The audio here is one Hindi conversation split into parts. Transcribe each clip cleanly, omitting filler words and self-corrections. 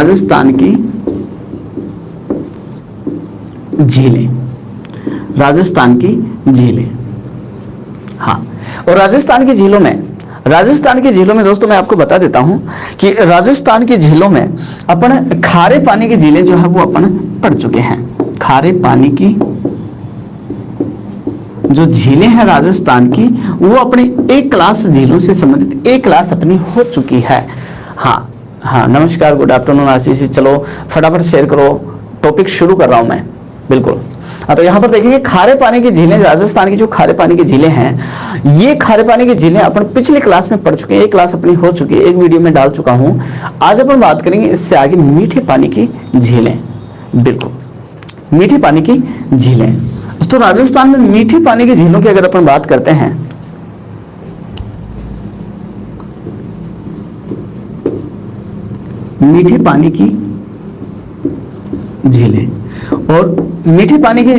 राजस्थान की झीलें, राजस्थान की झीलें। हाँ, और राजस्थान की झीलों में दोस्तों मैं आपको बता देता हूं कि राजस्थान की झीलों में अपन खारे पानी की झीलें जो है वो अपन पढ़ चुके हैं। खारे पानी की जो झीलें हैं राजस्थान की, वो अपनी एक क्लास झीलों से संबंधित एक क्लास अपनी हो चुकी है। हाँ, नमस्कार, गुड आफ्टरनून आशीष जी। चलो फटाफट शेयर करो, टॉपिक शुरू कर रहा हूं मैं। बिल्कुल। तो यहाँ पर देखेंगे खारे पानी की झीलें, राजस्थान की जो खारे पानी की झीलें हैं, ये खारे पानी की झीलें अपन पिछली क्लास में पढ़ चुके हैं, एक क्लास अपनी हो चुकी है, एक वीडियो में डाल चुका हूं। आज अपन बात करेंगे इससे आगे मीठे पानी की झीलें। बिल्कुल, मीठे पानी की झीलें। तो राजस्थान में मीठे पानी की झीलों की अगर अपन बात करते हैं, मीठे पानी की झीलें, और मीठे पानी की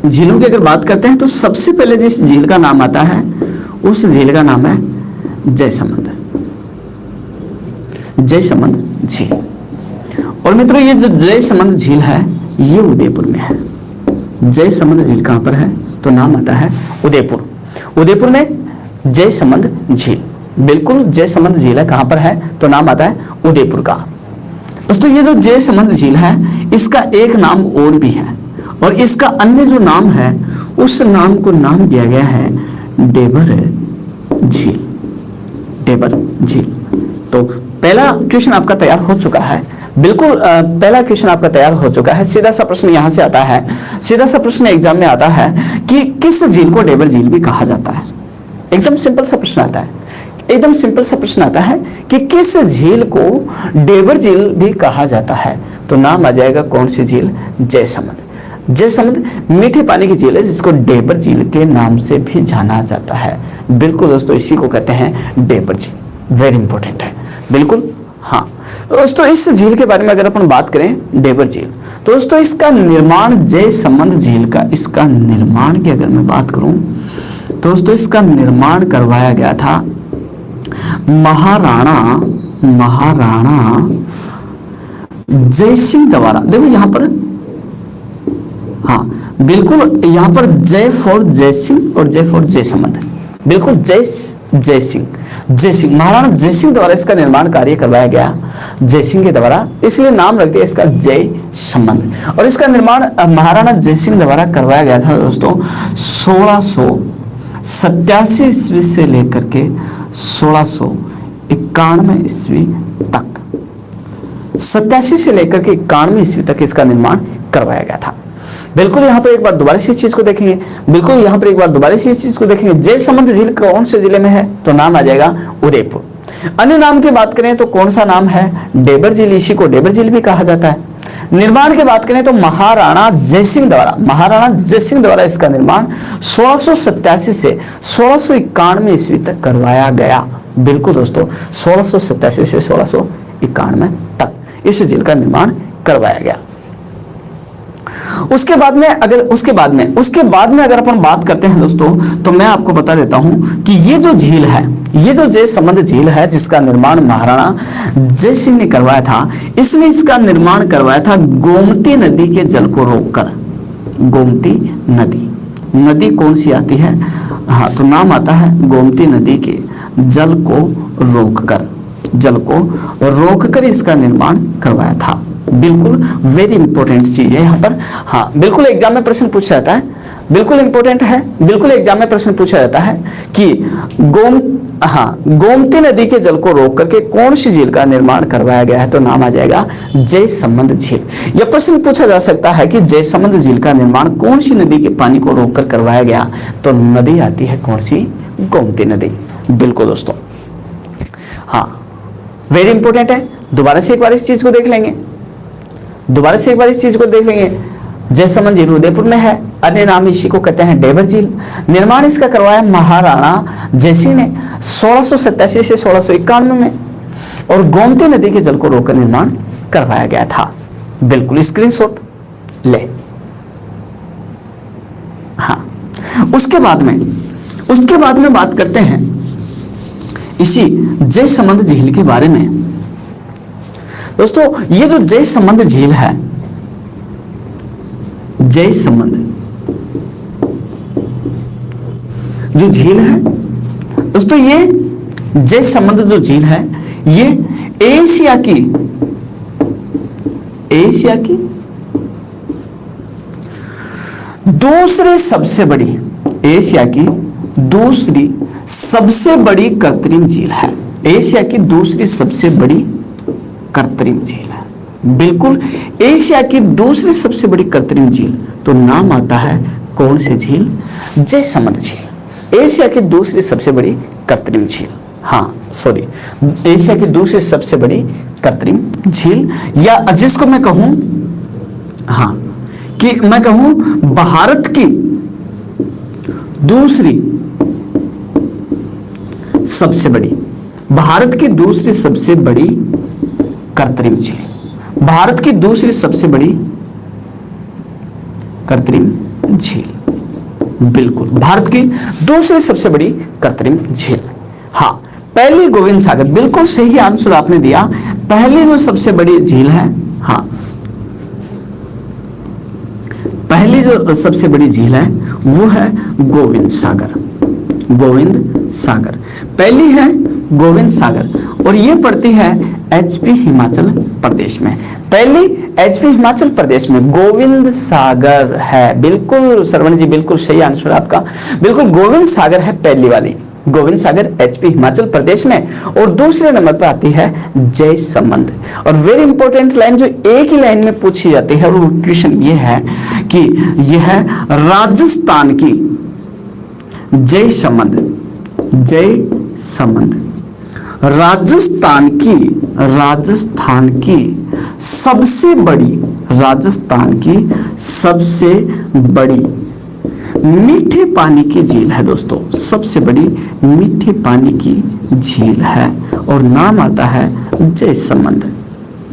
झीलों की अगर बात करते हैं तो सबसे पहले जिस झील का नाम आता है उस झील का नाम है जयसमंद, जयसमंद झील। और मित्रों ये जो जयसमंद झील है ये उदयपुर में है। जयसमंद झील कहां पर है तो नाम आता है उदयपुर। उदयपुर में जयसमंद झील, बिल्कुल जयसमंद झील है, कहां पर है तो नाम आता है उदयपुर का। दोस्तों ये जो जयसमंद झील है इसका एक नाम और भी है, और इसका अन्य जो नाम है उस नाम को नाम दिया गया है डेबर झील, डेबर झील। तो पहला क्वेश्चन आपका तैयार हो चुका है। बिल्कुल पहला क्वेश्चन आपका तैयार हो चुका है। सीधा सा प्रश्न यहां से आता है, सीधा सा प्रश्न एग्जाम में आता है कि किस झील को डेबर झील भी कहा जाता है। एकदम सिंपल सा प्रश्न आता है, एकदम सिंपल सा प्रश्न आता है कि किस झील को डेबर झील भी कहा जाता है, तो नाम आ जाएगा कौन सी झील, जयसमंद। जयसमंद मीठे पानी की झील है जिसको डेबर झील के नाम से भी जाना जाता है। बिल्कुल दोस्तों, इसी को कहते हैं डेबर झील। वेरी इंपॉर्टेंट है, बिल्कुल। हाँ दोस्तों, इस झील के बारे में अगर अपन बात करें डेबर झील, तो दोस्तों इसका निर्माण, जयसमंद झील का इसका निर्माण की अगर मैं बात करूं तो दोस्तों इसका निर्माण करवाया गया था महाराणा जयसिंह द्वारा। देखो यहां पर, हाँ बिल्कुल, यहां पर जय फॉर जयसिंह और जय फॉर जयसमंद। बिल्कुल जयसिंह, महाराणा जयसिंह द्वारा इसका निर्माण कार्य करवाया गया, जयसिंह के द्वारा, इसलिए नाम रख दिया इसका जयसमंद। और इसका निर्माण महाराणा जयसिंह द्वारा करवाया गया था दोस्तों 1687 ईस्वी से लेकर के 1691 ईस्वी तक, 87 से लेकर के 91 ईस्वी तक इसका निर्माण करवाया गया था। बिल्कुल यहाँ पर एक बार दोबारा से इस चीज को देखेंगे, बिल्कुल यहाँ पर एक बार दोबारा से इस चीज को देखेंगे। जयसमंद झील कौन से जिले में है तो नाम आ जाएगा उदयपुर। अन्य नाम की बात करें तो कौन सा नाम है, डेबर झील, इसी को डेबर झील भी कहा जाता है। निर्माण की बात करें तो महाराणा जयसिंह द्वारा इसका निर्माण 1687 से 1691 ईस्वी तक करवाया गया। बिल्कुल दोस्तों, 1687 से 1691 तक इस झील का निर्माण करवाया गया। उसके बाद में अगर अपन बात करते हैं दोस्तों, तो मैं आपको बता देता हूं कि ये जो झील है, ये जो जयसमंद झील है जिसका निर्माण महाराणा जयसिंह ने करवाया था, इसने इसका निर्माण करवाया था गोमती नदी के जल को रोककर। गोमती नदी कौन सी आती है, हाँ तो नाम आता है गोमती नदी के जल को रोककर इसका निर्माण करवाया था। बिल्कुल वेरी इंपॉर्टेंट चीज है यहाँ पर। हाँ बिल्कुल एग्जाम में प्रश्न पूछा जाता है, बिल्कुल इंपॉर्टेंट है, बिल्कुल एग्जाम में प्रश्न पूछा जाता है कि गोमती नदी के जल को रोक करके कौन सी झील का निर्माण करवाया गया है, तो नाम आ जाएगा जयसमंद झील। यह प्रश्न पूछा जा सकता है कि जयसमंद झील का निर्माण कौन सी नदी के पानी को रोककर करवाया गया, तो नदी आती है कौन सी, गोमती नदी। बिल्कुल दोस्तों, हाँ वेरी इंपॉर्टेंट है। दोबारा से एक बार इस चीज को देख लेंगे, जयसमंद झील उदयपुर में है, अन्य नाम इसी को कहते हैं डेबर झील। निर्माण इसका करवाया महाराणा जयसिंह ने 1687 से 1691 में, और गोमती नदी के जल को रोककर निर्माण करवाया गया था। बिल्कुल स्क्रीनशॉट ले। हाँ उसके बाद में बात करते हैं इसी जयसमंद झील के बारे में। दोस्तों ये जो जय संबंध झील है, जय संबंध जो झील है दोस्तों, ये जय संबंध जो झील है ये एशिया की दूसरी सबसे बड़ी, एशिया की दूसरी सबसे बड़ी कृत्रिम झील है। एशिया की दूसरी सबसे बड़ी कृत्रिम झील है। बिल्कुल एशिया की दूसरी सबसे बड़ी कृत्रिम झील, तो नाम आता है कौन सी झील? जय संबंध झील। एशिया की दूसरी सबसे बड़ी कृत्रिम झील, हाँ सॉरी, एशिया की दूसरी सबसे बड़ी कृत्रिम झील, या जिसको मैं कहूं, हाँ कि मैं कहूं भारत की दूसरी सबसे बड़ी, भारत की दूसरी सबसे बड़ी कृत्रिम झील, भारत की दूसरी सबसे बड़ी कृत्रिम झील। बिल्कुल भारत की दूसरी सबसे बड़ी कृत्रिम झील, हाँ पहली गोविंद सागर, बिल्कुल सही आंसर आपने दिया। पहली जो सबसे बड़ी झील है, हाँ पहली जो सबसे बड़ी झील है वो है गोविंद सागर, गोविंद सागर पहली है गोविंद सागर, और ये पड़ती है एचपी हिमाचल प्रदेश में। पहली एचपी हिमाचल प्रदेश में गोविंद सागर है। बिल्कुल श्रवण जी, बिल्कुल सही आंसर आपका, बिल्कुल गोविंद सागर है पहली वाली, गोविंद सागर एचपी हिमाचल प्रदेश में। और दूसरे नंबर पर आती है जय संबंध। और वेरी इंपॉर्टेंट लाइन जो एक ही लाइन में पूछी जाती है, वो क्वेश्चन ये है कि यह है राजस्थान की जय संबंध, जय संबंध राजस्थान की सबसे बड़ी, राजस्थान की सबसे बड़ी मीठे पानी की झील है दोस्तों, सबसे बड़ी मीठे पानी की झील है, और नाम आता है जय संबंध।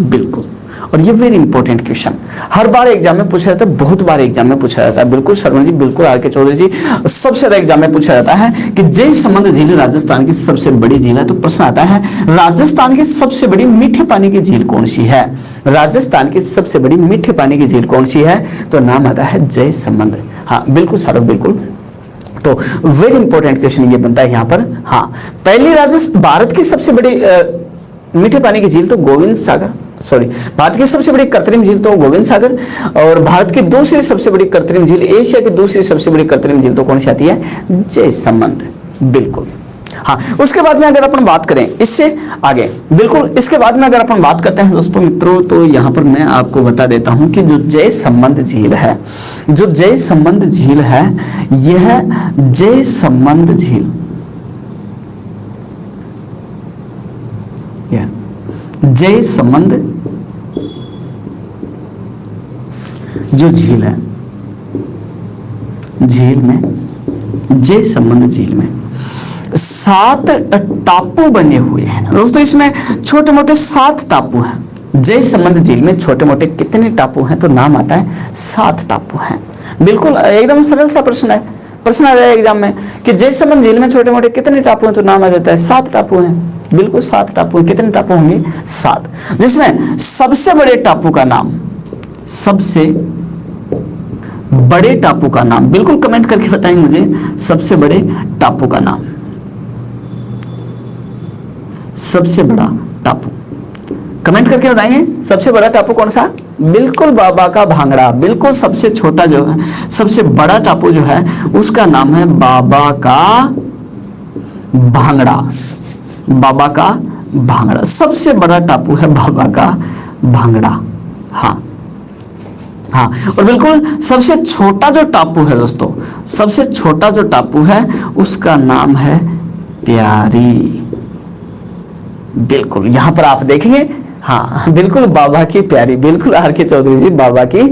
बिल्कुल, और ये वेरी इंपॉर्टेंट क्वेश्चन हर बार एग्जाम में पूछा जाता है, बहुत बार एग्जाम में पूछा जाता है। बिल्कुल शर्मा जी, बिल्कुल आर के चौधरी जी, सबसे ज्यादा एग्जाम में पूछा जाता है कि जय संबंध झील राजस्थान की सबसे बड़ी झील है, तो प्रश्न आता है राजस्थान की सबसे बड़ी मीठे पानी की झील कौन सी है? राजस्थान की सबसे बड़ी मीठे पानी की झील कौन सी है? तो नाम आता है जय संबंध। हाँ बिल्कुल सौरभ, बिल्कुल। तो वेरी इंपॉर्टेंट क्वेश्चन ये बनता है यहाँ पर। हाँ, पहली राजस्थान भारत की सबसे बड़ी मीठे पानी की झील तो गोविंद सागर, सॉरी भारत की सबसे बड़ी कृत्रिम झील तो गोविंद सागर, और भारत की दूसरी सबसे बड़ी कृत्रिम झील, एशिया की दूसरी सबसे बड़ी कृत्रिम झील तो कौन सी आती है? जय संबंध। बिल्कुल। हाँ, उसके बाद में अगर अपन बात करें इससे आगे, बिल्कुल इसके बाद में अगर अपन बात करते हैं दोस्तों मित्रों, तो यहाँ पर मैं आपको बता देता हूं कि जो जय संबंध झील है, जो जय संबंध झील है, यह जय संबंध झील, जय संबंध जो झील है, झील में, जय संबंध झील में 7 टापू बने हुए हैं दोस्तों। इसमें छोटे मोटे 7 टापू हैं। जय संबंध झील में छोटे मोटे कितने टापू हैं? तो नाम आता है 7 टापू हैं। बिल्कुल एकदम सरल सा प्रश्न है, प्रश्न आ जाए एग्जाम में कि जय संबंध झील में छोटे मोटे कितने टापू हैं? तो नाम आ जाता है 7 टापू हैं। बिल्कुल 7 टापू हैं। कितने टापू होंगे? 7, जिसमें सबसे बड़े टापू का नाम, सबसे बड़े टापू का नाम, बिल्कुल कमेंट करके बताएंगे मुझे सबसे बड़े टापू का नाम, सबसे बड़ा टापू कमेंट करके बताएंगे। सबसे बड़ा टापू कौन सा? बिल्कुल बाबा का भांगड़ा। बिल्कुल सबसे छोटा जो है, सबसे बड़ा टापू जो है उसका नाम है बाबा का भांगड़ा, बाबा का भांगड़ा। सबसे बड़ा टापू है बाबा का भांगड़ा। हाँ हाँ, और बिल्कुल सबसे छोटा जो टापू है दोस्तों, सबसे छोटा जो टापू है उसका नाम है प्यारी। बिल्कुल यहां पर आप देखेंगे, हाँ बिल्कुल बाबा की प्यारी, बिल्कुल आर के चौधरी जी, बाबा की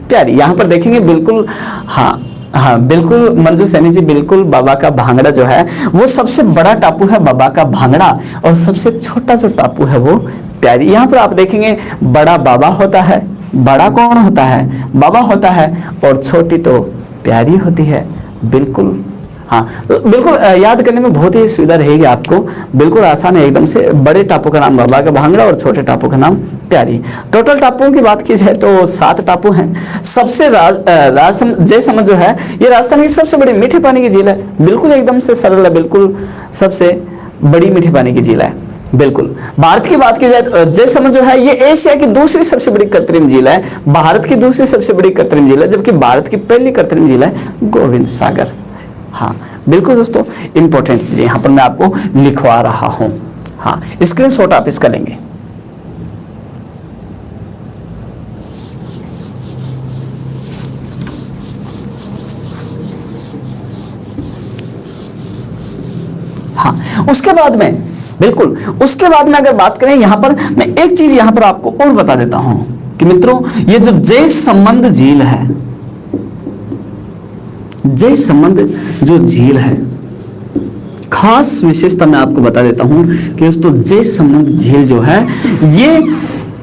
प्यारी यहां पर देखेंगे। बिल्कुल हाँ हाँ, बिल्कुल मंजू सैनी जी, बिल्कुल बाबा का भांगड़ा जो है वो सबसे बड़ा टापू है, बाबा का भांगड़ा, और सबसे छोटा जो टापू है वो प्यारी। यहाँ पर आप देखेंगे बड़ा बाबा होता है, बड़ा कौन होता है? बाबा होता है, और छोटी तो प्यारी होती है। बिल्कुल हाँ, तो बिल्कुल याद करने में बहुत ही सुविधा रहेगी आपको, बिल्कुल आसान है एकदम से। बड़े टापू का नाम बाबा का भांगड़ा और छोटे टापू का नाम प्यारी। टोटल टापुओं की बात की जाए तो 7 टापू हैं। सबसे जयसमंद जो है ये राजस्थान की सबसे बड़ी मीठे पानी की झील है। बिल्कुल एकदम से सरल है, बिल्कुल सबसे बड़ी मीठे पानी की झील है। बिल्कुल भारत की बात की जाए तो जयसमंद जो है ये एशिया की दूसरी सबसे बड़ी कृत्रिम झील है। भारत की दूसरी सबसे बड़ी कृत्रिम झील है, जबकि भारत की पहली कृत्रिम झील है गोविंद सागर। हाँ बिल्कुल दोस्तों, इंपॉर्टेंट चीजें यहां पर मैं आपको लिखवा रहा हूं। हाँ, स्क्रीनशॉट आप इसका लेंगे। हाँ, उसके बाद में बिल्कुल उसके बाद में अगर बात करें यहां पर, मैं एक चीज यहां पर आपको और बता देता हूं कि मित्रों ये जो जयसमंद झील है, जयसमंद जो झील है, खास विशेषता मैं आपको बता देता हूं कि दोस्तों जयसमंद झील जो है ये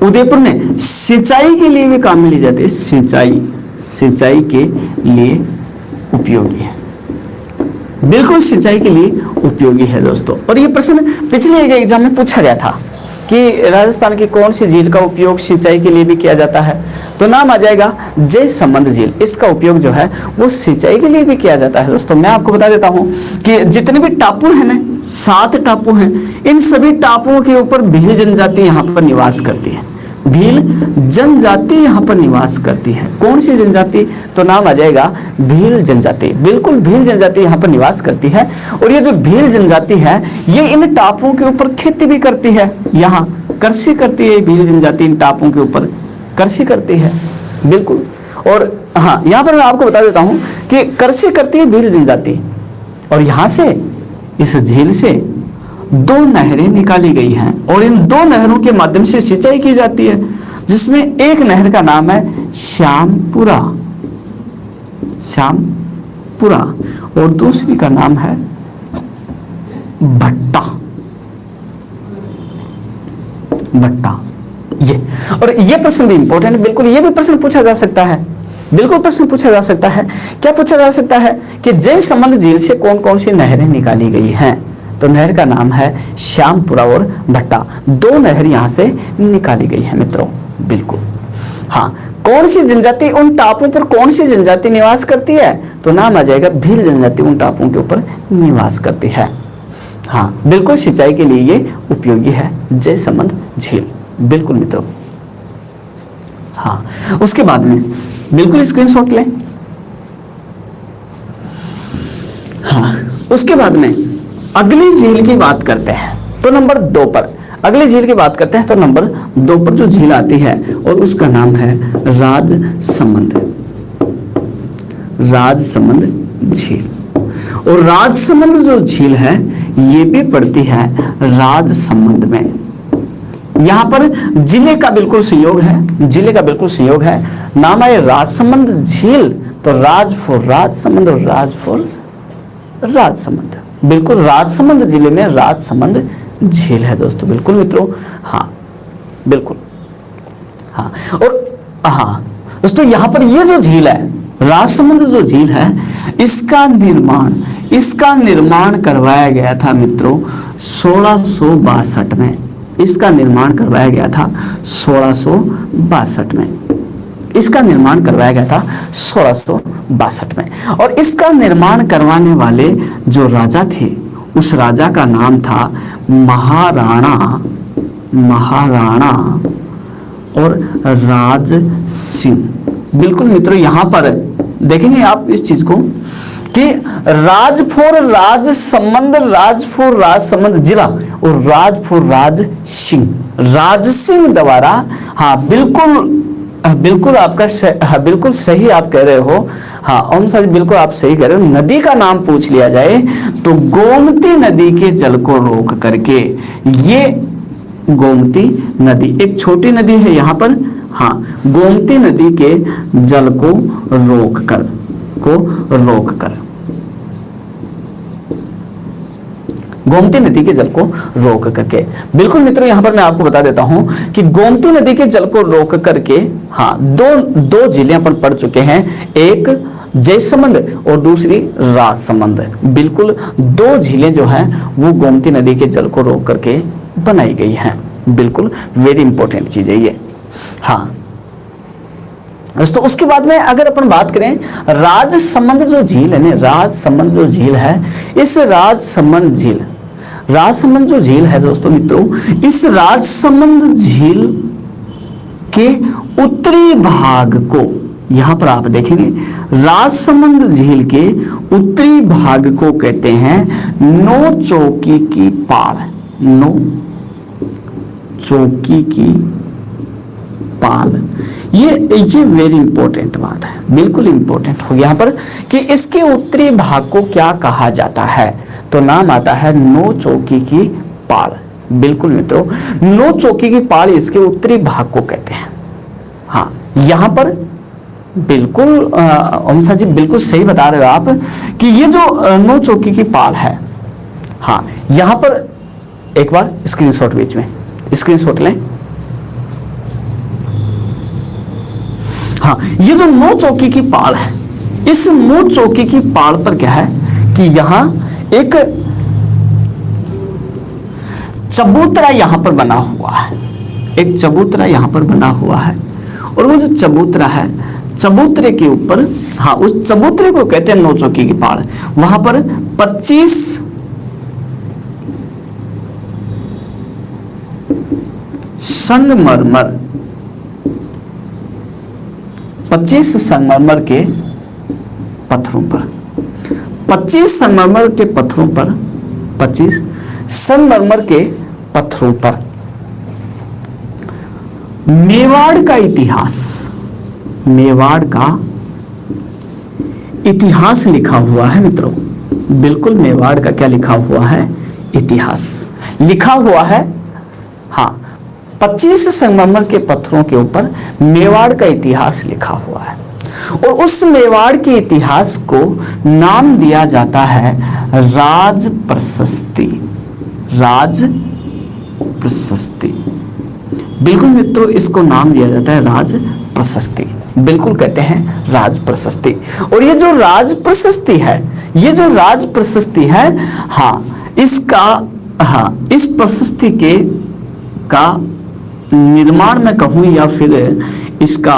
उदयपुर में सिंचाई के लिए भी काम में ली जाती है। सिंचाई के लिए उपयोगी है, बिल्कुल सिंचाई के लिए उपयोगी है दोस्तों। और ये प्रश्न पिछले एक एग्जाम में पूछा गया था कि राजस्थान की कौन सी झील का उपयोग सिंचाई के लिए भी किया जाता है, तो नाम आ जाएगा जयसमंद झील। इसका उपयोग जो है वो सिंचाई के लिए भी किया जाता है दोस्तों। मैं आपको बता देता हूं कि जितने भी टापू हैं ना, 7 टापू हैं, इन सभी टापुओं के ऊपर भील जनजाति यहाँ पर निवास करती है। भील जनजाति यहाँ पर निवास करती है। कौन सी जनजाति, तो नाम आ जाएगा भील जनजाति। बिल्कुल भील जनजाति यहाँ पर निवास करती है। और ये जो भील जनजाति है ये इन टापुओं के ऊपर खेती भी करती है, यहाँ कृषि करती है। भील जनजाति इन टापुओं के ऊपर कृषि करती है, बिल्कुल। और हाँ, यहाँ पर मैं आपको बता देता हूँ कि कृषि करती है भील जनजाति। और यहाँ से, इस झील से 2 नहरें निकाली गई हैं और इन 2 नहरों के माध्यम से सिंचाई की जाती है, जिसमें एक नहर का नाम है श्यामपुरा और दूसरी का नाम है भट्टा। ये प्रश्न भी इंपॉर्टेंट है, बिल्कुल ये भी प्रश्न पूछा जा सकता है। बिल्कुल प्रश्न पूछा जा सकता है। क्या पूछा जा सकता है कि जयसमंद झील से कौन कौन सी नहरें निकाली गई हैं, तो नहर का नाम है श्यामपुरा और भट्टा। 2 नहर यहां से निकाली गई है मित्रों, बिल्कुल। हाँ, कौन सी जनजाति उन टापुओं पर कौन सी जनजाति निवास करती है, तो नाम आ जाएगा भील जनजाति उन टापुओं के ऊपर निवास करती है। हाँ बिल्कुल, सिंचाई के लिए ये उपयोगी है जयसमंद झील, बिल्कुल मित्रों। हाँ, उसके बाद में बिल्कुल स्क्रीनशॉट लें। हाँ, उसके बाद में अगली झील की बात करते हैं, तो नंबर 2 पर अगली झील की बात करते हैं। तो नंबर 2 पर जो झील आती है और उसका नाम है राजसमंद झील। और राजसमंद जो झील है ये भी पड़ती है राजसमंद में। यहां पर जिले का बिल्कुल संयोग है, नाम है राजसमंद झील। तो राज फॉर राजसमंद और राज फॉर राजसमंद, बिल्कुल राजसमंद जिले में राजसमंद झील है दोस्तों, बिल्कुल मित्रों। हाँ बिल्कुल, हाँ। और हाँ दोस्तों, यहाँ पर ये जो झील है, राजसमंद जो झील है, इसका निर्माण करवाया गया था मित्रों 1662 में। इसका निर्माण करवाया गया था 1662 में। इसका निर्माण करवाया गया था 1662 में। और इसका निर्माण करवाने वाले जो राजा थे, उस राजा का नाम था महाराणा और राज सिंह। बिल्कुल मित्रों, यहां पर देखेंगे आप इस चीज को कि राज फॉर राजसमंद जिला और राज फॉर राज सिंह द्वारा, हाँ बिल्कुल आपका बिल्कुल सही आप कह रहे हो। हाँ ओम सर, बिल्कुल आप सही कह रहे हो। नदी का नाम पूछ लिया जाए तो गोमती नदी के जल को रोक करके, ये गोमती नदी एक छोटी नदी है यहाँ पर। हाँ, गोमती नदी के जल को रोक कर गोमती नदी के जल को रोक करके, बिल्कुल मित्रों यहां पर मैं आपको बता देता हूं कि गोमती नदी के जल को रोक करके, हाँ दो झीलें अपन पढ़ चुके हैं। एक जयसमंद और दूसरी राजसमंद। बिल्कुल दो झीलें जो हैं वो गोमती नदी के जल को रोक करके बनाई गई हैं। बिल्कुल वेरी इंपॉर्टेंट चीज है ये। हाँ दोस्तों, उसके बाद में अगर अपन बात करें राजसमंद जो झील है ना, राजसमंद जो झील है, इस राजसमंद जो झील है दोस्तों मित्रों, इस राजसमंद झील के उत्तरी भाग को, यहां पर आप देखेंगे राजसमंद झील के उत्तरी भाग को कहते हैं नौ चौकी की पाड़। नौ चौकी की पाल। ये वेरी इंपॉर्टेंट बात है, बिल्कुल इंपॉर्टेंट हो यहाँ पर कि इसके उत्तरी भाग को क्या कहा जाता है, तो नाम आता है नौ चौकी की पाल। बिल्कुल मित्रों, नौ चौकी की पाल इसके उत्तरी भाग को कहते हैं। हाँ यहाँ पर बिल्कुल ओमसा जी बिल्कुल सही बता रहे हो आप कि ये जो नौ चौकी की पाल है, हाँ यहाँ पर एक बार स्क्रीनशॉट, बीच में स्क्रीनशॉट लें। हाँ ये जो नौ चौकी की पाल है, इस नौ चौकी की पाल पर क्या है कि यहां एक चबूतरा यहां पर बना हुआ है, एक चबूतरा यहां पर बना हुआ है। और वो जो चबूतरा है, चबूतरे के ऊपर, हाँ उस चबूतरे को कहते हैं नौ चौकी की पाल। वहां पर 25 संगमरमर, 25 संगमरमर के पत्थरों पर, 25 संगमरमर के पत्थरों पर, 25 संगमरमर के पत्थरों पर मेवाड़ का इतिहास, मेवाड़ का इतिहास लिखा हुआ है मित्रों। बिल्कुल मेवाड़ का क्या लिखा हुआ है, इतिहास लिखा हुआ है। हाँ 25 संगमरमर के पत्थरों के ऊपर मेवाड़ का इतिहास लिखा हुआ है और उस मेवाड़ के इतिहास को नाम दिया जाता है राज प्रशस्ति, राज प्रशस्ति। बिल्कुल मित्रों, इसको नाम दिया जाता है राज प्रशस्ति। बिल्कुल कहते हैं राज प्रशस्ति। और ये जो राज प्रशस्ति है, ये जो राज प्रशस्ति है, हाँ इसका, हाँ इस प्रशस्ति के का निर्माण में कहूं या फिर इसका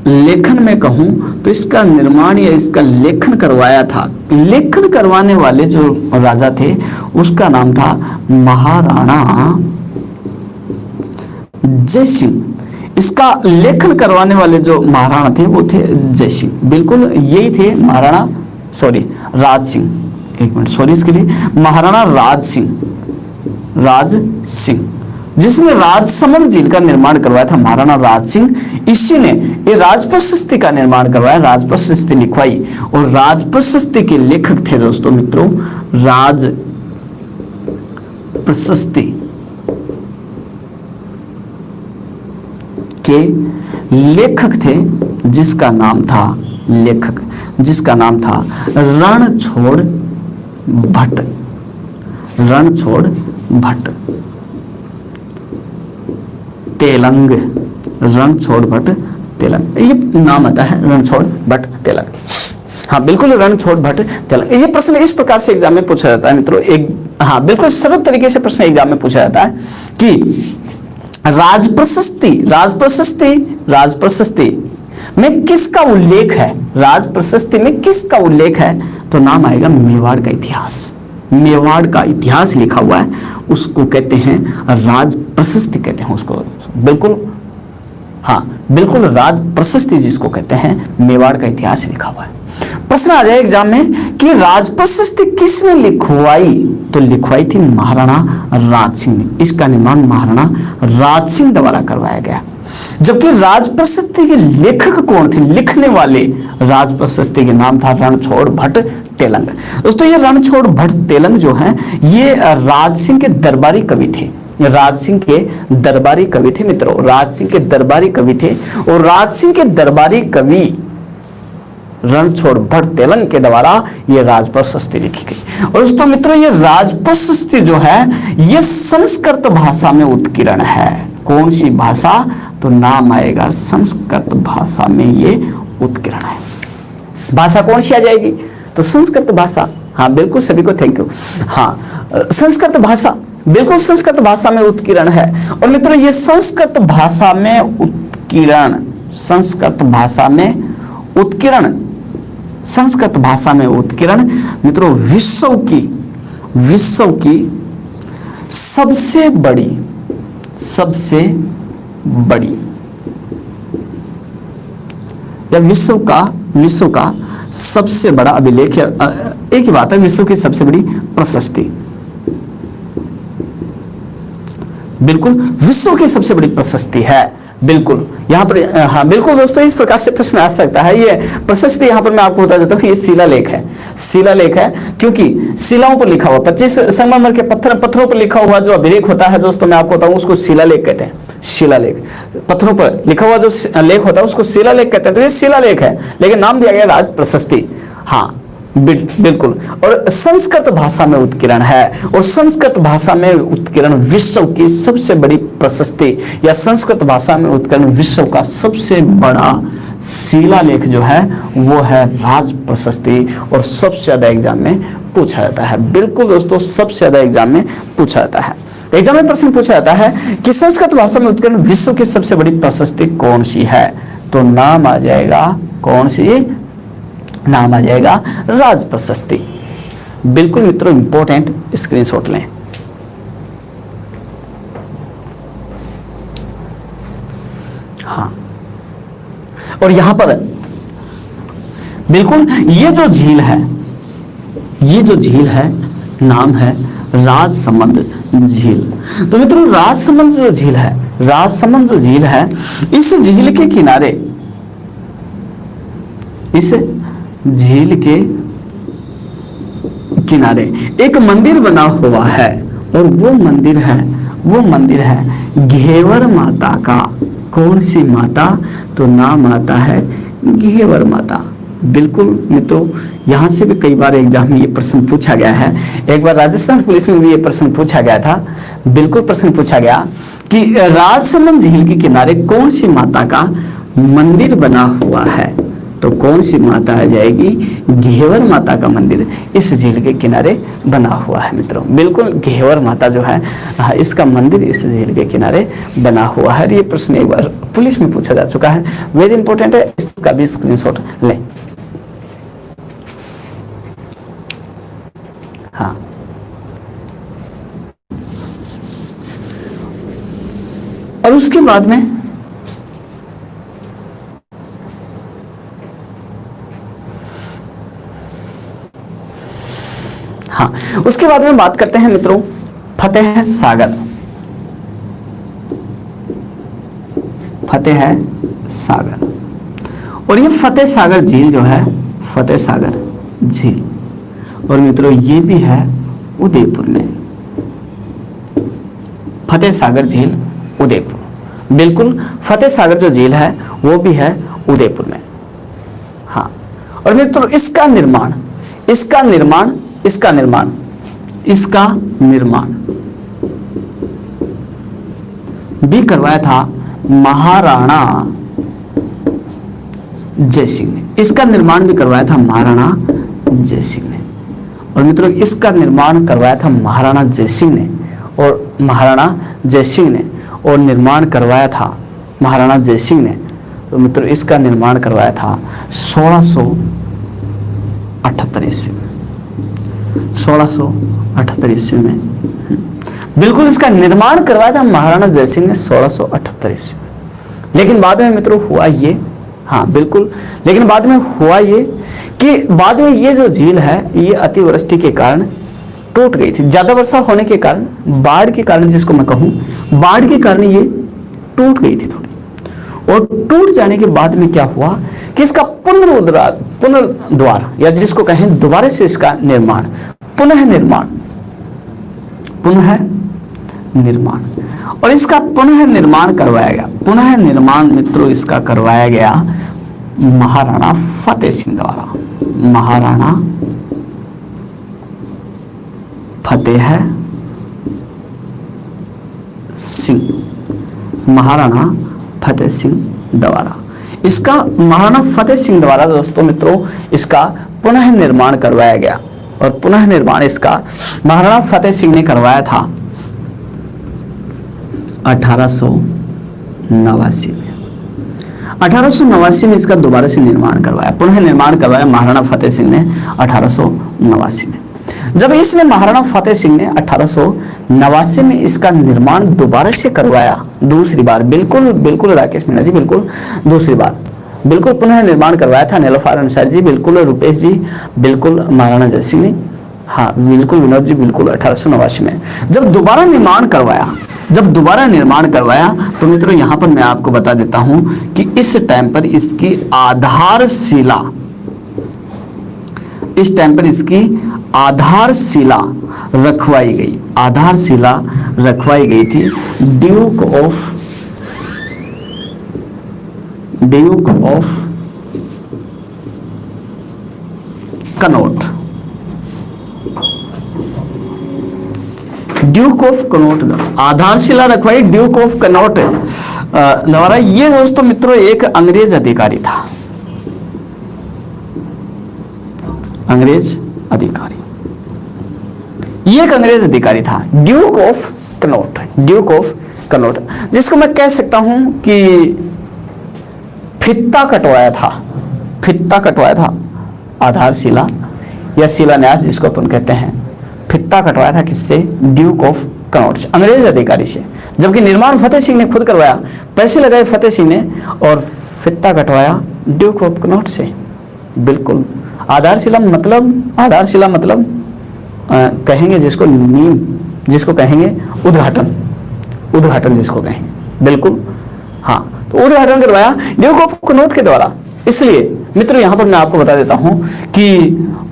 लेखन में कहूं तो इसका निर्माण या इसका लेखन करवाया था, लेखन करवाने वाले जो राजा थे उसका नाम था महाराणा जय सिंह। इसका लेखन करवाने वाले जो महाराणा थे वो थे जय सिंह। बिल्कुल यही थे महाराणा, सॉरी राज सिंह, एक मिनट सॉरी इसके लिए, महाराणा राज सिंह, राज सिंह जिसने राजसमंद झील का निर्माण करवाया था, महाराणा राज सिंह। इसी ने ये राज प्रशस्ति का निर्माण करवाया, राज प्रशस्ति लिखवाई। और राज प्रशस्ति के लेखक थे दोस्तों मित्रों, राज प्रशस्ति के लेखक थे जिसका नाम था, लेखक जिसका नाम था रणछोड़ भट्ट, रणछोड़ भट्ट तेलंग, रणछोड़ भट्ट तेलंग, ये नाम आता है रणछोड़ भट्ट तेलंग। हाँ बिल्कुल रणछोड़ भट्ट तेलंग। ये प्रश्न इस प्रकार से एग्जाम में पूछा जाता है मित्रों, एक हाँ बिल्कुल सरल तरीके से प्रश्न एग्जाम में पूछा जाता है कि राज प्रशस्ति, राज प्रशस्ति, राज प्रशस्ति में किसका उल्लेख है, राज प्रशस्ति में किसका उल्लेख है, तो नाम आएगा मेवाड़ का इतिहास। मेवाड़ का इतिहास लिखा हुआ है उसको कहते हैं राज प्रशस्ति, कहते हैं उसको। बिल्कुल हाँ बिल्कुल राज प्रशस्ति जिसको कहते हैं, मेवाड़ का इतिहास लिखा हुआ है। प्रश्न आ जाए एग्जाम में कि राज प्रशस्ति किसने लिखवाई, तो लिखवाई थी महाराणा राज सिंह ने। इसका निर्माण महाराणा राज सिंह द्वारा करवाया गया। जबकि राज प्रशस्ति के लेखक कौन थे, लिखने वाले राज प्रशस्ति के नाम था रणछोड़ भट्ट तेलंग। दोस्तों ये रणछोड़ भट्ट तेलंग जो है ये राज सिंह के दरबारी कवि थे, राज सिंह के दरबारी कवि थे मित्रों, राज सिंह के दरबारी कवि थे। और राज सिंह के दरबारी कवि रणछोड़ भट्ट तेलंग के द्वारा ये राज प्रशस्ति लिखी गई। और दोस्तों मित्रों ये राज प्रशस्ति जो है ये संस्कृत भाषा में उत्कीर्ण है। कौन सी भाषा, तो नाम आएगा संस्कृत भाषा में ये उत्कीर्ण है। भाषा कौन सी आ जाएगी? तो संस्कृत भाषा। हाँ बिल्कुल, सभी को थैंक यू। हाँ संस्कृत भाषा, बिल्कुल संस्कृत भाषा में उत्कीर्ण है। और मित्रों ये संस्कृत भाषा में उत्कीर्ण, संस्कृत भाषा में उत्कीर्ण, संस्कृत भाषा में उत्कीर्ण मित्रों विश्व की सबसे बड़ी या विश्व का सबसे बड़ा अभिलेख, एक ही बात है, विश्व की सबसे बड़ी प्रशस्ति, बिल्कुल विश्व की सबसे बड़ी प्रशस्ति है। बिल्कुल यहाँ पर हाँ बिल्कुल दोस्तों, इस प्रकार से प्रश्न आ सकता है। ये प्रशस्ति यहाँ पर मैं आपको बता देता हूँ, ये शिलालेख है, शिलालेख है, क्योंकि शिलाओं पर लिखा हुआ 25 संगमरमर के पत्थरों पर लिखा हुआ जो अभिलेख होता है दोस्तों, मैं आपको बताऊँ उसको शिलालेख कहते हैं। शिलालेख, पत्थरों पर लिखा हुआ जो लेख होता है उसको शिलालेख कहते हैं। तो ये शिलालेख है, लेकिन नाम दिया गया राज प्रशस्ति। हाँ बिल्कुल, और संस्कृत भाषा में उत्कीर्ण है, और संस्कृत भाषा में उत्कीर्ण विश्व की सबसे बड़ी प्रशस्ति, या संस्कृत भाषा में उत्कीर्ण विश्व का सबसे बड़ा शिलालेख जो है वो है राज प्रशस्ति, और सबसे ज्यादा एग्जाम में पूछा जाता है। बिल्कुल दोस्तों, सबसे ज्यादा एग्जाम में पूछा जाता है। एग्जाम में प्रश्न पूछा जाता है कि संस्कृत भाषा में उत्कीर्ण विश्व की सबसे बड़ी प्रशस्ति कौन सी है? तो नाम आ जाएगा कौन सी? नाम आ जाएगा राज प्रशस्ति। बिल्कुल मित्रों, इंपॉर्टेंट, स्क्रीनशॉट लें। हाँ, और यहां पर बिल्कुल ये जो झील है नाम है राजसमंद झील। तो मित्रों राजसमंद जो झील है, इस झील के किनारे, इस झील के किनारे एक मंदिर बना हुआ है, और वो मंदिर है घेवर माता का। कौन सी माता? तो नाम आता है घेवर माता। बिल्कुल मित्रों, यहां से भी कई बार एग्जाम में ये प्रश्न पूछा गया है। एक बार राजस्थान पुलिस में भी ये प्रश्न पूछा गया था। बिल्कुल प्रश्न पूछा गया कि राजसमंद झील के किनारे कौन सी माता का मंदिर बना हुआ है? तो कौन सी माता आ जाएगी? घेवर माता का मंदिर इस झील के किनारे बना हुआ है मित्रों। बिल्कुल घेवर माता जो है इसका मंदिर इस झील के किनारे बना हुआ है। ये प्रश्न एक बार पुलिस में पूछा जा चुका है, वेरी इंपॉर्टेंट है, इसका भी स्क्रीनशॉट लें। हाँ और उसके बाद में हाँ उसके बाद में बात करते हैं मित्रों फतेह सागर। फतेह सागर, और ये फतेह सागर झील जो है, फतेह सागर झील, और मित्रों ये भी है उदयपुर में। फतेह सागर झील उदयपुर, बिल्कुल फतेह सागर जो झील है वो भी है उदयपुर में। हाँ और मित्रों इसका निर्माण भी करवाया था महाराणा जयसिंह ने। इसका निर्माण भी करवाया था महाराणा जयसिंह ने। और मित्रों इसका निर्माण करवाया था महाराणा जयसिंह ने, और महाराणा जयसिंह ने, और निर्माण करवाया था महाराणा जयसिंह ने। तो मित्रों इसका निर्माण करवाया था 1678 ईस्वी में। 1678 ईस्वी में बिल्कुल इसका निर्माण करवाया था महाराणा जयसिंह ने 1678 ईस्वी में। लेकिन बाद में मित्रों हुआ ये, हाँ बिल्कुल, लेकिन बाद में हुआ ये कि बाद में ये जो झील है ये अतिवृष्टि के कारण टूट गई थी। ज्यादा वर्षा होने के कारण, बाढ़ के कारण, जिसको मैं कहूँ बाढ़ के कारण ये टूट गई थी थोड़ी। और टूट जाने के बाद में क्या हुआ कि इसका पुनर्द्वार या जिसको कहें दोबारा से इसका निर्माण, पुनः निर्माण, और इसका पुनः निर्माण करवाया गया। पुनः निर्माण मित्रों इसका करवाया गया महाराणा फतेह सिंह द्वारा। महाराणा फतेह सिंह, महाराणा फतेह सिंह द्वारा इसका महाराणा फतेह सिंह द्वारा दोस्तों मित्रों इसका पुनः निर्माण करवाया गया, और पुनः निर्माण इसका महाराणा फतेह सिंह ने करवाया था 1889 में। 1889 में इसका दोबारा से निर्माण करवाया, पुनः निर्माण करवाया महाराणा फतेह सिंह ने 1889 में। जब इसने महाराणा फतेह सिंह ने 1889 में इसका निर्माण दोबारा से करवाया, दूसरी बार, बिल्कुल बिल्कुल राकेश मीणा जी, बिल्कुल दूसरी बार, बिल्कुल पुनः निर्माण करवाया था नीलोफर अंसारी जी, बिल्कुल रुपेश जी, बिल्कुल महाराणा जय सिंह ने, हाँ बिल्कुल विनोद जी, बिल्कुल 1889 में जब दोबारा निर्माण करवाया, जब दोबारा निर्माण करवाया तो मित्रों यहाँ पर मैं आपको बता देता हूं कि इस टाइम पर इसकी आधारशिला, इस टाइम पर इसकी आधारशिला रखवाई गई, आधारशिला रखवाई गई थी Duke of Connaught, Duke of Connaught आधारशिला रखवाई ड्यूक ऑफ कनॉट द्वारा। ये दोस्तों मित्रों एक अंग्रेज अधिकारी था, अंग्रेज अधिकारी, ये एक अंग्रेज अधिकारी था, Duke of Connaught, Duke of Connaught, जिसको मैं कह सकता हूं कि फित्ता कटवाया था, फित्ता कटवाया था आधारशिला या शिलान्यास जिसको अपन कहते हैं, फित्ता कटवाया था किससे? ड्यूक ऑफ कनॉट से, अंग्रेज अधिकारी से। जबकि निर्माण फतेह सिंह ने खुद करवाया, पैसे लगाए फतेह सिंह ने और फित्ता कटवाया ड्यूक ऑफ कनॉट से। बिल्कुल आधारशिला मतलब, आधारशिला मतलब कहेंगे जिसको नींव, जिसको कहेंगे उद्घाटन, उद्घाटन जिसको कहेंगे, बिल्कुल हाँ, तो उद्घाटन करवाया ड्यूक ऑफ कनॉट के द्वारा। इसलिए मित्रों यहां पर मैं आपको बता देता हूं कि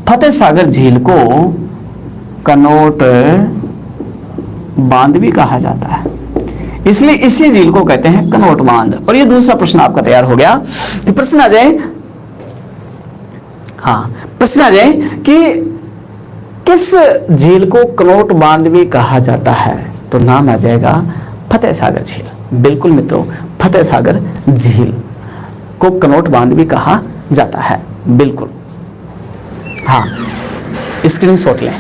फतेह सागर झील को कनॉट बांध भी कहा जाता है, इसलिए इसी झील को कहते हैं कनॉट बांध। और ये दूसरा प्रश्न आपका तैयार हो गया कि प्रश्न आ जाए, हाँ प्रश्न आ जाए कि किस झील को कनॉट बांध भी कहा जाता है, तो नाम आ जाएगा फतेह सागर झील। बिल्कुल मित्रों, फतेह सागर झील को कनॉट बांध भी कहा जाता है, बिल्कुल हाँ, स्क्रीनशॉट लें।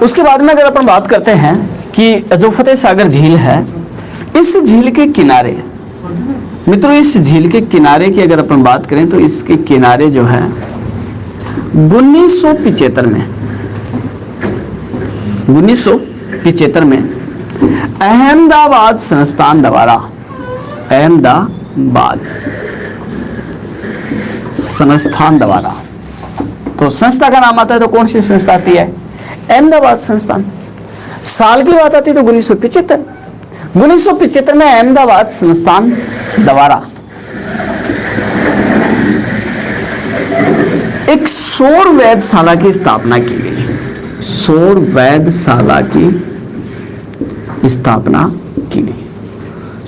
उसके बाद में अगर अपन बात करते हैं कि जो फतेह सागर झील है, इस झील के किनारे मित्रों, इस झील के किनारे की अगर अपन बात करें तो इसके किनारे जो है 1975 में, 1975 में अहमदाबाद संस्थान द्वारा, अहमदाबाद संस्थान द्वारा, तो संस्था का नाम आता है तो कौन सी संस्था आती है? अहमदाबाद संस्थान। साल की बात आती है तो 1975, 1975 में अहमदाबाद संस्थान द्वारा एक सौर वेधशाला की स्थापना की गई, सौर वेधशाला की स्थापना की गई,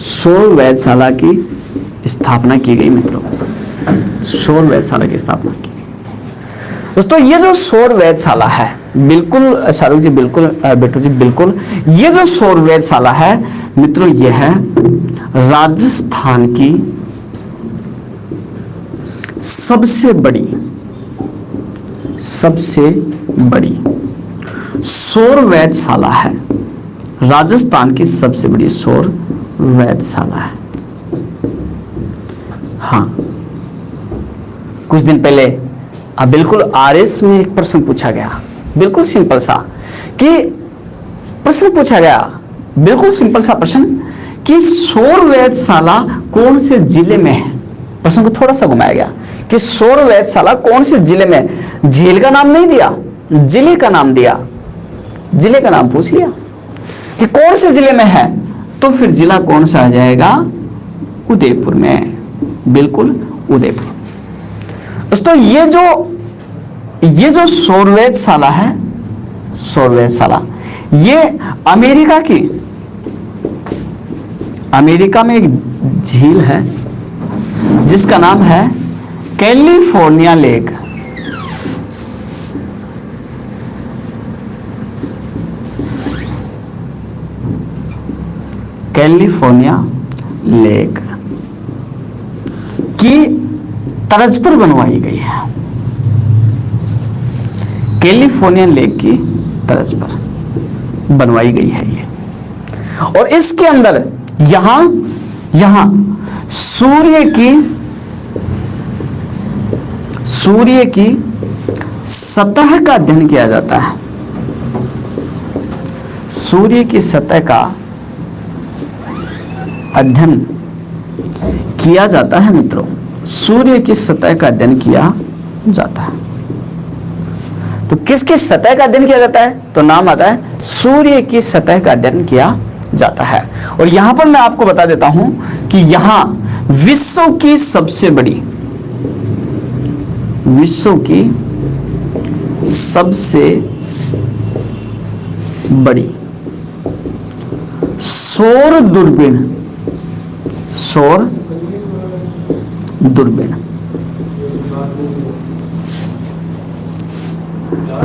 सौर वेधशाला की स्थापना की गई मित्रों, सौर वेधशाला की स्थापना की गई। दोस्तों ये जो सौर वेधशाला है, बिल्कुल शाहरुख जी, बिल्कुल बेटू जी, बिल्कुल ये जो सौर वेधशाला है मित्रों, ये है राजस्थान की सबसे बड़ी सौर वेधशाला है, राजस्थान की सबसे बड़ी सौर वेधशाला है। हाँ, कुछ दिन पहले बिल्कुल आरएस में एक प्रश्न पूछा गया, बिल्कुल सिंपल सा, कि प्रश्न पूछा गया, बिल्कुल सिंपल सा प्रश्न कि सौर वेधशाला कौन से जिले में है। प्रश्न को थोड़ा सा घुमाया गया कि सौर वेधशाला कौन से जिले में, झील का नाम नहीं दिया, जिले का नाम दिया, जिले का नाम पूछ लिया कि कौन से जिले में है, तो फिर जिला कौन सा आ जाएगा? उदयपुर में, बिल्कुल उदयपुर। दोस्तों ये जो सौर वेधशाला है, सौर वेधशाला, ये अमेरिका में एक झील है जिसका नाम है कैलिफोर्निया लेक। कैलिफोर्निया लेक की तर्ज पर बनवाई गई है। कैलिफोर्निया लेक की तर्ज पर बनवाई गई है ये। और इसके अंदर यहां सूर्य की सतह का अध्ययन किया जाता है। सूर्य की सतह का अध्ययन किया जाता है मित्रों। सूर्य की सतह का अध्ययन किया जाता है। तो किसकी सतह का अध्ययन किया जाता है? तो नाम आता है सूर्य की सतह का अध्ययन किया जाता है। और यहां पर मैं आपको बता देता हूं कि यहां विश्व की सबसे बड़ी सौर दूरबीन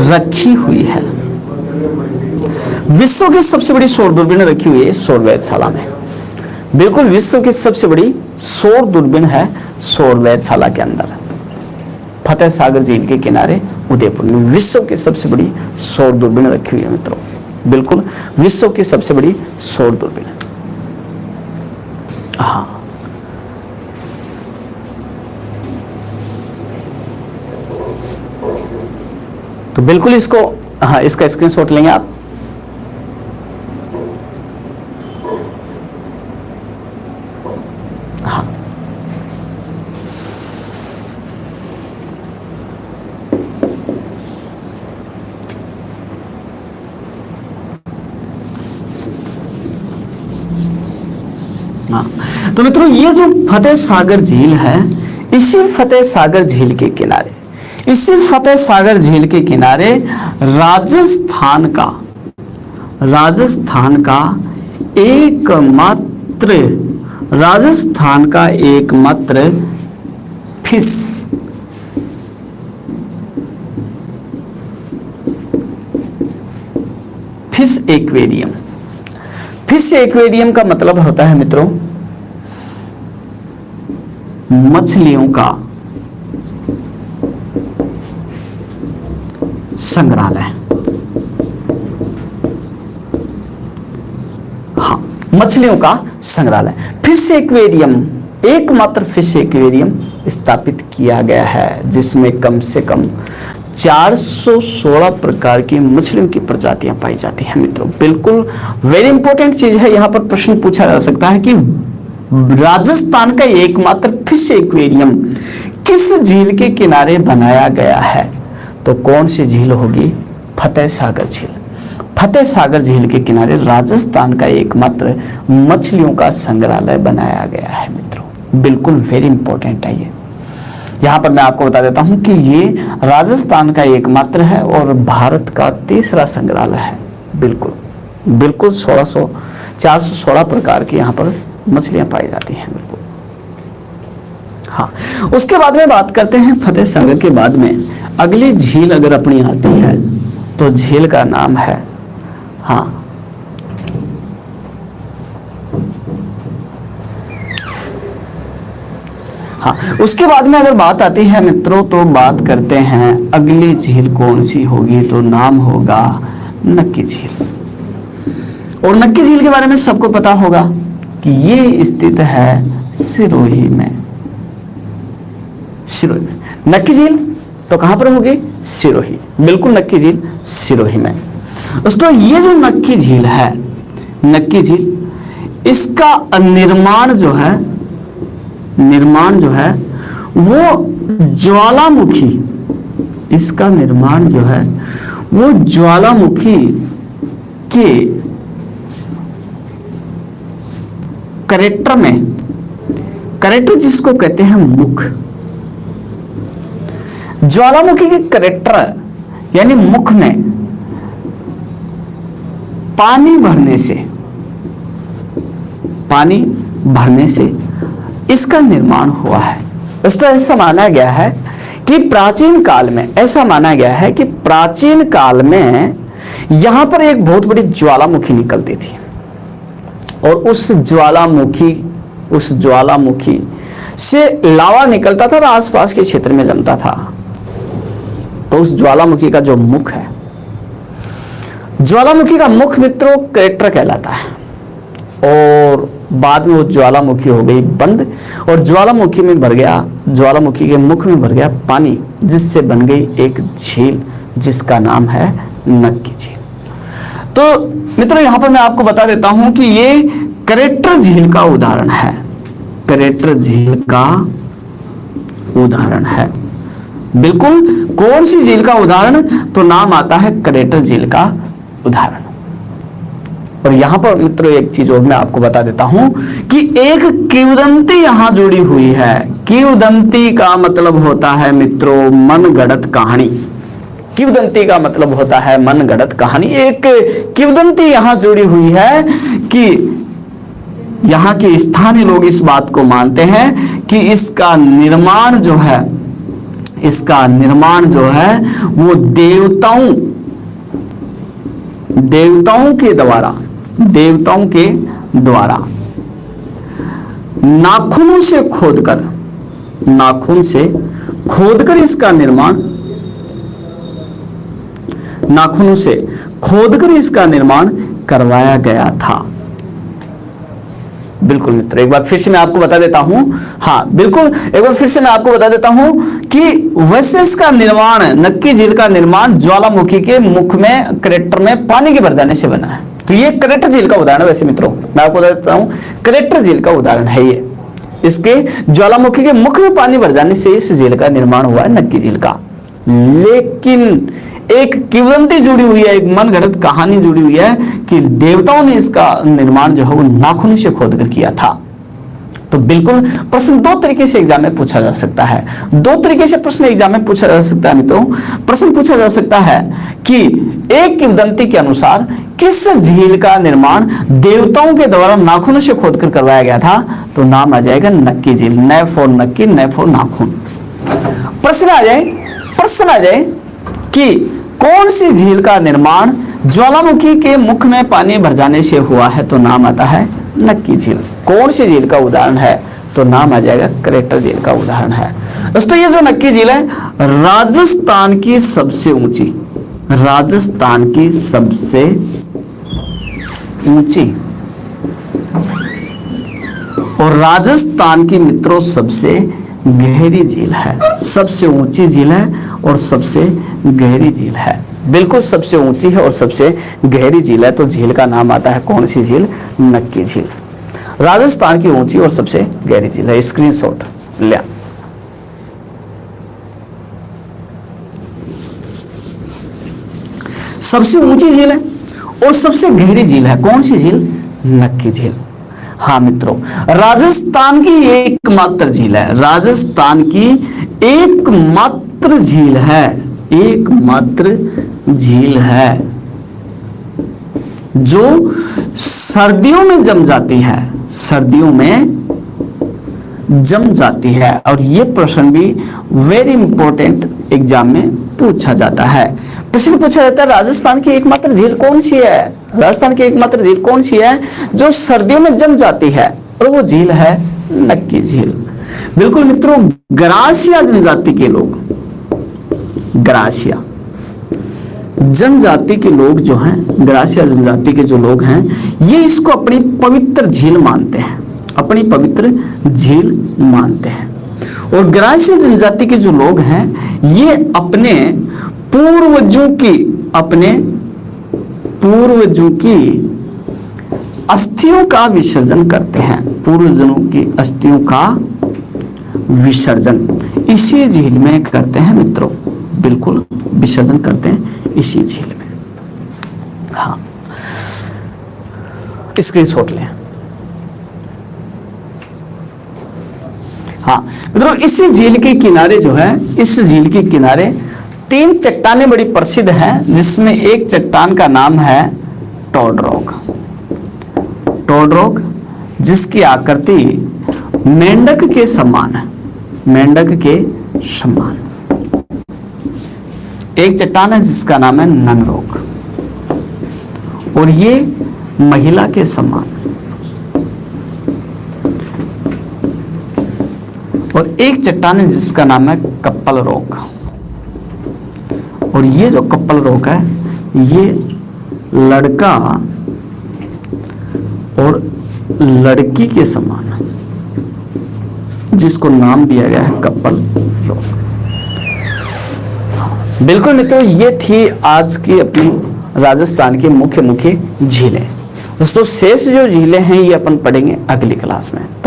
रखी हुई है। विश्व की सबसे बड़ी सौर दूरबीन रखी हुई है सौर वेधशाला में। बिल्कुल विश्व की सबसे बड़ी सौर दूरबीन है सौर वेधशाला के अंदर, फतेह सागर झील के किनारे उदयपुर में विश्व की सबसे बड़ी सौर दूरबीन रखी हुई है मित्रों। बिल्कुल विश्व की सबसे बड़ी सौर दूरबीन। हाँ, तो बिल्कुल इसका स्क्रीनशॉट लेंगे आप। हाँ, हाँ, तो मित्रों ये जो फतेह सागर झील है, इसी फतेह सागर झील के किनारे राजस्थान का एकमात्र फिश एक्वेरियम का मतलब होता है मित्रों मछलियों का संग्रहालय। हाँ, मछलियों का संग्रहालय। फिश एक्वेरियम, एकमात्र फिश एक्वेरियम स्थापित किया गया है जिसमें कम से कम 416 प्रकार की मछलियों की प्रजातियां पाई जाती हैं मित्रों। बिल्कुल वेरी इंपॉर्टेंट चीज है। यहां पर प्रश्न पूछा जा सकता है कि राजस्थान का एकमात्र फिश एक्वेरियम किस झील के किनारे बनाया गया है? तो कौन सी झील होगी? फतेह सागर झील। फतेह सागर झील के किनारे राजस्थान का एकमात्र मछलियों का संग्रहालय बनाया गया है मित्रों। बिल्कुल वेरी इंपॉर्टेंट है ये। यहाँ पर मैं आपको बता देता हूँ कि ये राजस्थान का एकमात्र है और भारत का तीसरा संग्रहालय है। बिल्कुल 416 प्रकार की यहाँ पर मछलियां पाई जाती हैं। बिल्कुल। हाँ, उसके बाद में बात करते हैं फतेह सागर के बाद में अगली झील अगर अपनी आती है तो झील का नाम है उसके बाद में अगर बात आती है मित्रों तो बात करते हैं अगली झील कौन सी होगी? तो नाम होगा नक्की झील। और नक्की झील के बारे में सबको पता होगा कि ये स्थित है सिरोही में। नक्की झील तो कहां पर होगी? सिरोही। बिल्कुल नक्की झील सिरोही में। दोस्तों ये जो नक्की झील है, नक्की झील, इसका निर्माण जो है वो ज्वालामुखी, इसका निर्माण जो है वो ज्वालामुखी के करेक्टर जिसको कहते हैं मुख, ज्वालामुखी के करेक्टर यानी मुख में पानी भरने से इसका निर्माण हुआ है। दोस्तों ऐसा माना गया है कि प्राचीन काल में, ऐसा माना गया है कि प्राचीन काल में यहां पर एक बहुत बड़ी ज्वालामुखी निकलती थी और उस ज्वालामुखी से लावा निकलता था और आसपास के क्षेत्र में जमता था। तो उस ज्वालामुखी का जो मुख है, ज्वालामुखी का मुख मित्रों क्रेटर कहलाता है। और बाद में वो ज्वालामुखी हो गई बंद और ज्वालामुखी के मुख में भर गया पानी, जिससे बन गई एक झील जिसका नाम है नक्की झील। तो मित्रों यहां पर मैं आपको बता देता हूं कि ये क्रेटर झील का उदाहरण है। क्रेटर झील का उदाहरण है। बिल्कुल, कौन सी झील का उदाहरण? तो नाम आता है क्रेटर झील का उदाहरण। और यहां पर मित्रों एक चीज और मैं आपको बता देता हूं कि एक किंवदंती यहां जुड़ी हुई है। किंवदंती का मतलब होता है मित्रों मनगढ़ंत कहानी। किंवदंती का मतलब होता है मनगढ़ंत कहानी। एक किंवदंती यहां जुड़ी हुई है कि यहां के स्थानीय लोग इस बात को मानते हैं कि इसका निर्माण जो है वो देवताओं के द्वारा नाखून से खोदकर इसका निर्माण करवाया गया था। बिल्कुल मित्र, एक बार फिर से मैं आपको बता देता हूं। हाँ बिल्कुल, एक बार फिर से मैं आपको बता देता हूं कि वैसे इसका निर्माण, नक्की झील का निर्माण ज्वालामुखी के मुख में क्रेटर में पानी के भर जाने से बना है। तो ये क्रेटर झील का उदाहरण है। वैसे मित्रों मैं आपको बता देता हूं, क्रेटर झील का उदाहरण है ये। इसके ज्वालामुखी के मुख में पानी भर जाने से इस झील का निर्माण हुआ है, नक्की झील का। लेकिन एक किंवदंती जुड़ी हुई है, एक मनगढ़ंत कहानी जुड़ी हुई है कि देवताओं ने इसका निर्माण जो है वो नाखून से खोदकर किया था। तो बिल्कुल प्रश्न दो तरीके से एग्जाम में पूछा जा सकता है। दो तरीके से प्रश्न एग्जाम में पूछा जा सकता है मित्रों। प्रश्न पूछा जा सकता है कि एक किंवदंती के अनुसार किस झील का निर्माण देवताओं के द्वारा नाखून से खोदकर करवाया गया था? तो नाम आ जाएगा नक्की झील। न फॉर नक्की, न फॉर नाखून। प्रश्न आ जाए कि कौन सी झील का निर्माण ज्वालामुखी के मुख में पानी भर जाने से हुआ है? तो नाम आता है नक्की झील। कौन सी झील का उदाहरण है? तो नाम आ जाएगा क्रेटर झील का उदाहरण है। दोस्तों ये जो नक्की झील है राजस्थान की सबसे ऊंची और राजस्थान की मित्रों सबसे गहरी झील है। सबसे ऊंची झील है और सबसे गहरी झील है। बिल्कुल सबसे ऊंची है और सबसे गहरी झील है। तो झील का नाम आता है कौन सी झील? नक्की झील। राजस्थान की ऊंची और सबसे गहरी झील है। स्क्रीनशॉट ले। सबसे ऊंची झील है और सबसे गहरी झील है। कौन सी झील? नक्की झील। हाँ मित्रों, राजस्थान की एकमात्र झील है। राजस्थान की एकमात्र झील है जो सर्दियों में जम जाती है। और ये प्रश्न भी वेरी इंपॉर्टेंट एग्जाम में पूछा जाता है। प्रश्न पूछा जाता है राजस्थान की एकमात्र झील कौन सी है? राजस्थान की एकमात्र झील कौन सी है जो सर्दियों में जम जाती है? और वो झील है नक्की झील। बिल्कुल मित्रों, ग्रासिया जनजाति के लोग, ग्रासिया जनजाति के लोग जो हैं, ग्रासिया जनजाति के जो लोग हैं, ये इसको अपनी पवित्र झील मानते हैं। अपनी पवित्र झील मानते हैं। और ग्रासिया जनजाति के जो लोग हैं ये अपने पूर्वजों की अस्थियों का विसर्जन करते हैं। पूर्वजों की अस्थियों का विसर्जन इसी झील में करते हैं मित्रों। बिल्कुल विसर्जन करते हैं इसी झील में। हाँ, स्क्रीनशॉट लें। हाँ मित्रों, इसी झील के किनारे जो है, इस झील के किनारे तीन चट्टानें बड़ी प्रसिद्ध हैं, जिसमें एक चट्टान का नाम है टोडरॉग। टोडरॉग जिसकी आकृति मेंढक के समान है, मेंढक के समान। एक चट्टान है जिसका नाम है ननरोक, और ये महिला के समान। और एक चट्टान है जिसका नाम है कप्पल रॉक, और ये जो कप्पल रॉक है ये लड़का और लड़की के समान है, जिसको नाम दिया गया है कप्पल रॉक। बिल्कुल मित्रों, ये थी आज की अपनी राजस्थान की मुख्य मुख्य झीलें। दोस्तों शेष जो झीलें हैं ये अपन पढ़ेंगे अगली क्लास में।